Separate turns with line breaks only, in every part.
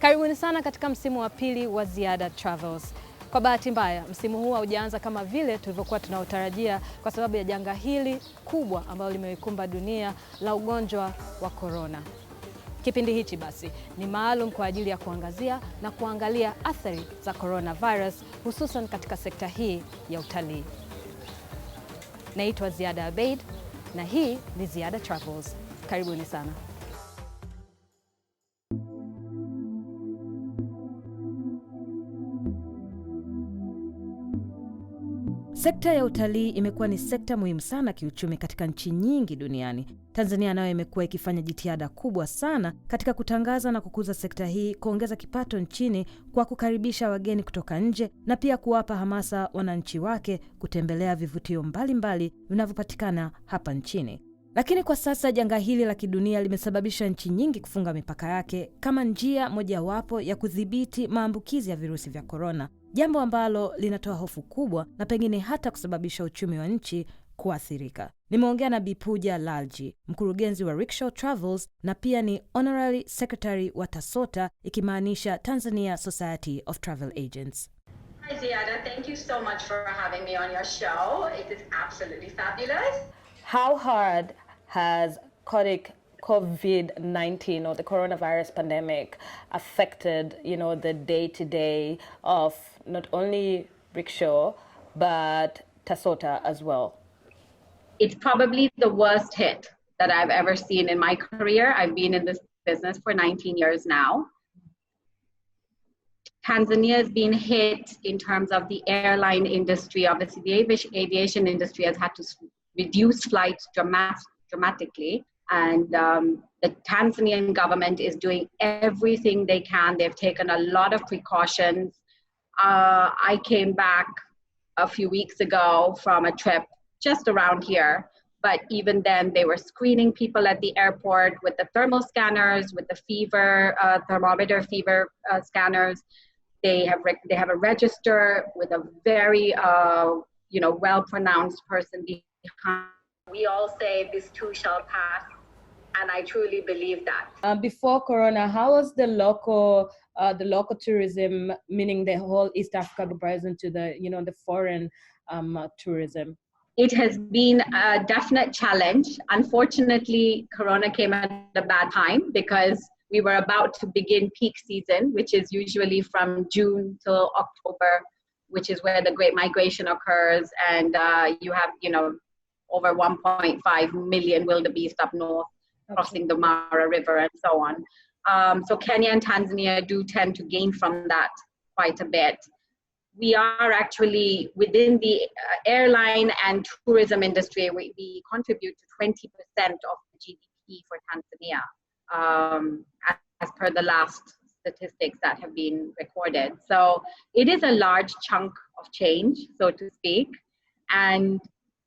Karibuni sana katika msimu wa pili wa Ziada Travels. Kwa bahati mbaya, msimu huu haujaanza kama vile tulivyokuwa tunaotarajia kwa sababu ya janga hili kubwa ambalo limeikumba dunia la ugonjwa wa corona. Kipindi hichi basi ni maalum kwa ajili ya kuangazia na kuangalia athari za coronavirus hususan katika sekta hii ya utalii. Naitwa Ziada Abeid na hii ni Ziada Travels. Karibuni sana. Sekta ya utalii imekuwa ni sekta muhimu sana kiuchumi katika nchi nyingi duniani. Tanzania nayo imekuwa ikifanya jitihada kubwa sana katika kutangaza na kukuza sekta hii, kuongeza kipato nchini kwa kukaribisha wageni kutoka nje na pia kuwapa hamasa wananchi wake kutembelea vivutio mbalimbali vinavyopatikana hapa nchini. Lakini kwa sasa janga hili la kidunia limesababisha nchi nyingi kufunga mipaka yake kama njia mojawapo ya kudhibiti maambukizi ya virusi vya korona, jambo ambalo linatoa hofu kubwa na pengine hata kusababisha uchumi wa nchi kuathirika. Nimeongea na Pooja Lalji, mkurugenzi wa Rickshaw Travels na pia ni Honorary Secretary wa TASOTA, ikimaanisha Tanzania Society of Travel Agents.
Hi Ziada, thank you so much for having me on your show. It is absolutely fabulous.
How hard has COVID-19 or the coronavirus pandemic affected, the day-to-day of not only Rickshaw, but TASOTA as well?
It's probably the worst hit that I've ever seen in my career. I've been in this business for 19 years now. Tanzania has been hit in terms of the airline industry. Obviously, the aviation industry has had to reduce flights dramatically. And the Tanzanian government is doing everything they can. They've taken a lot of precautions. I came back a few weeks ago from a trip just around here. But even then, they were screening people at the airport with the thermal scanners, with the fever, thermometer fever scanners. They have a register with a very, well-pronounced person behind. We all say this too shall pass. And I truly believe that.
Before Corona, how was the local tourism, meaning the whole East Africa comparison to the foreign tourism?
It has been a definite challenge. Unfortunately, Corona came at a bad time because we were about to begin peak season, which is usually from June till October, which is where the Great Migration occurs. And you have, over 1.5 million wildebeest up north, crossing the Mara River and so on. So Kenya and Tanzania do tend to gain from that quite a bit. We are actually within the airline and tourism industry, we contribute to 20% of the GDP for Tanzania, as per the last statistics that have been recorded. So it is a large chunk of change, so to speak. And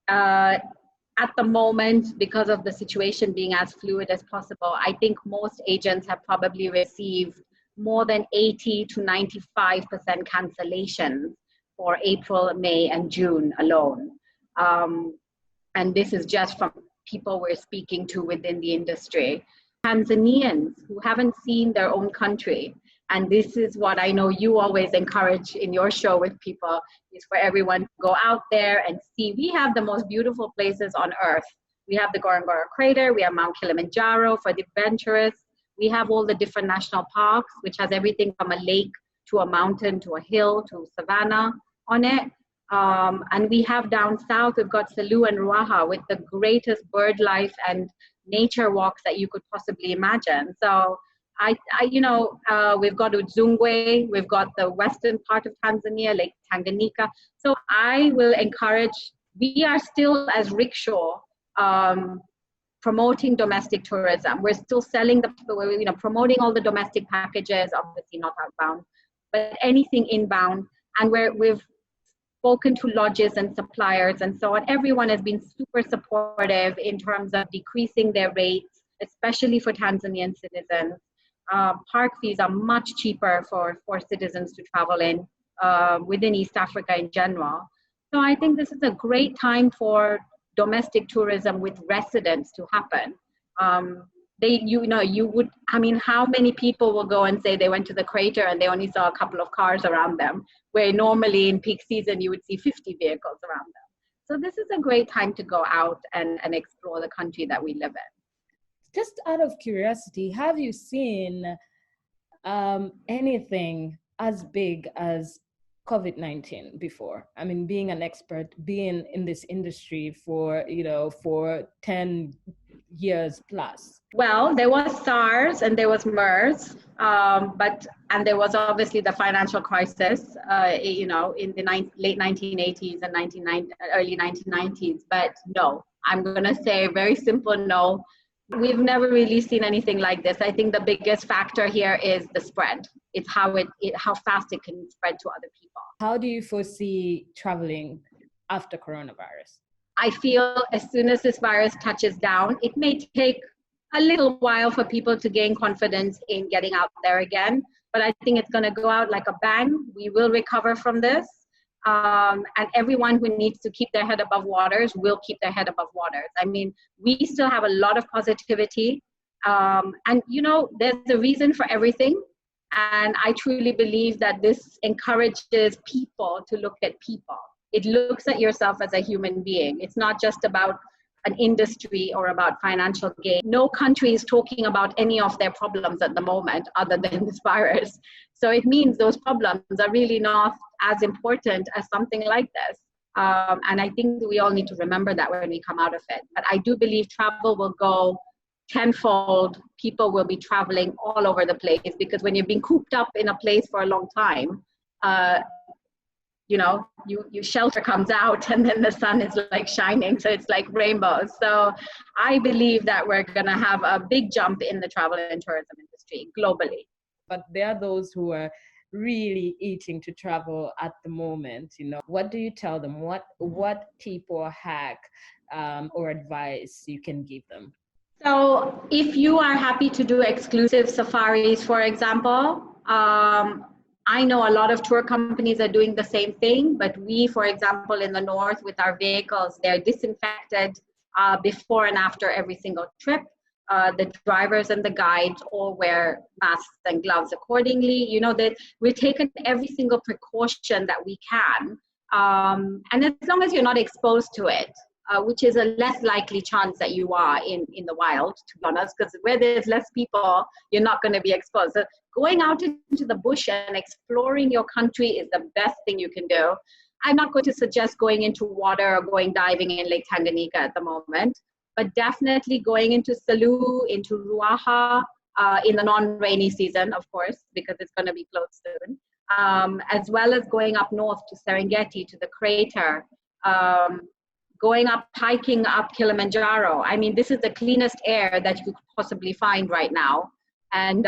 at the moment, because of the situation being as fluid as possible, I think most agents have probably received more than 80 to 95% cancellations for April, May, and June alone. And this is just from people we're speaking to within the industry. Tanzanians who haven't seen their own country, and this is what I know you always encourage in your show with people, is for everyone to go out there and see. We have the most beautiful places on earth. We have the Ngorongoro Crater, we have Mount Kilimanjaro for the adventurous. We have all the different national parks, which has everything from a lake to a mountain to a hill to savanna on it. And we have down south, we've got Selous and Ruaha with the greatest bird life and nature walks that you could possibly imagine. So we've got Udzungwe, we've got the western part of Tanzania, Lake Tanganyika. So I will encourage, we are still as Rickshaw promoting domestic tourism. We're still selling promoting all the domestic packages, obviously not outbound, but anything inbound. And we've spoken to lodges and suppliers and so on. Everyone has been super supportive in terms of decreasing their rates, especially for Tanzanian citizens. Park fees are much cheaper for citizens to travel in within East Africa in general. So I think this is a great time for domestic tourism with residents to happen. you would, I mean, how many people will go and say they went to the crater and they only saw a couple of cars around them, where normally in peak season you would see 50 vehicles around them. So this is a great time to go out and explore the country that we live in.
Just out of curiosity, have you seen anything as big as COVID-19 before? I mean, being an expert, being in this industry for 10 years plus.
Well, there was SARS and there was MERS, and there was obviously the financial crisis, in the late 1980s and early 1990s. But no, I'm going to say a very simple no. We've never really seen anything like this. I think the biggest factor here is the spread. It's how fast it can spread to other people.
How do you foresee traveling after coronavirus?
I feel as soon as this virus touches down, it may take a little while for people to gain confidence in getting out there again. But I think it's going to go out like a bang. We will recover from this. And everyone who needs to keep their head above waters will keep their head above waters. I mean, we still have a lot of positivity. And, there's a reason for everything. And I truly believe that this encourages people to look at people. It looks at yourself as a human being. It's not just about an industry or about financial gain. No country is talking about any of their problems at the moment other than this virus. So it means those problems are really not as important as something like this. And I think we all need to remember that when we come out of it. But I do believe travel will go tenfold. People will be traveling all over the place, because when you've been cooped up in a place for a long time, your shelter comes out and then the sun is like shining. So it's like rainbows. So I believe that we're going to have a big jump in the travel and tourism industry globally.
But there are those who are really eating to travel at the moment. What do you tell them? What tip or hack or advice you can give them?
So if you are happy to do exclusive safaris, for example, I know a lot of tour companies are doing the same thing, but we, for example, in the north with our vehicles, they're disinfected before and after every single trip. The drivers and the guides all wear masks and gloves accordingly. That we've taken every single precaution that we can. And as long as you're not exposed to it, which is a less likely chance that you are in the wild, to be honest, because where there's less people, you're not going to be exposed. So going out into the bush and exploring your country is the best thing you can do. I'm not going to suggest going into water or going diving in Lake Tanganyika at the moment, but definitely going into Salou, into Ruaha, in the non-rainy season, of course, because it's going to be closed soon, as well as going up north to Serengeti, to the crater, going up, hiking up Kilimanjaro. I mean, this is the cleanest air that you could possibly find right now. And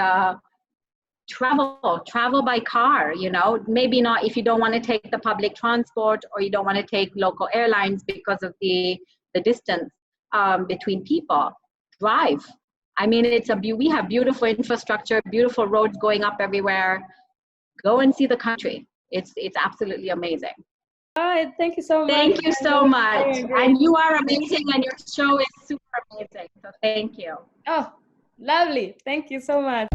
travel by car, maybe not if you don't want to take the public transport or you don't want to take local airlines because of the distance between people. Drive. I mean, we have beautiful infrastructure, beautiful roads going up everywhere. Go and see the country. It's absolutely amazing.
All right, thank you so much.
Thank you so much. And you are amazing, and your show is super amazing. So thank you.
Oh, lovely. Thank you so much.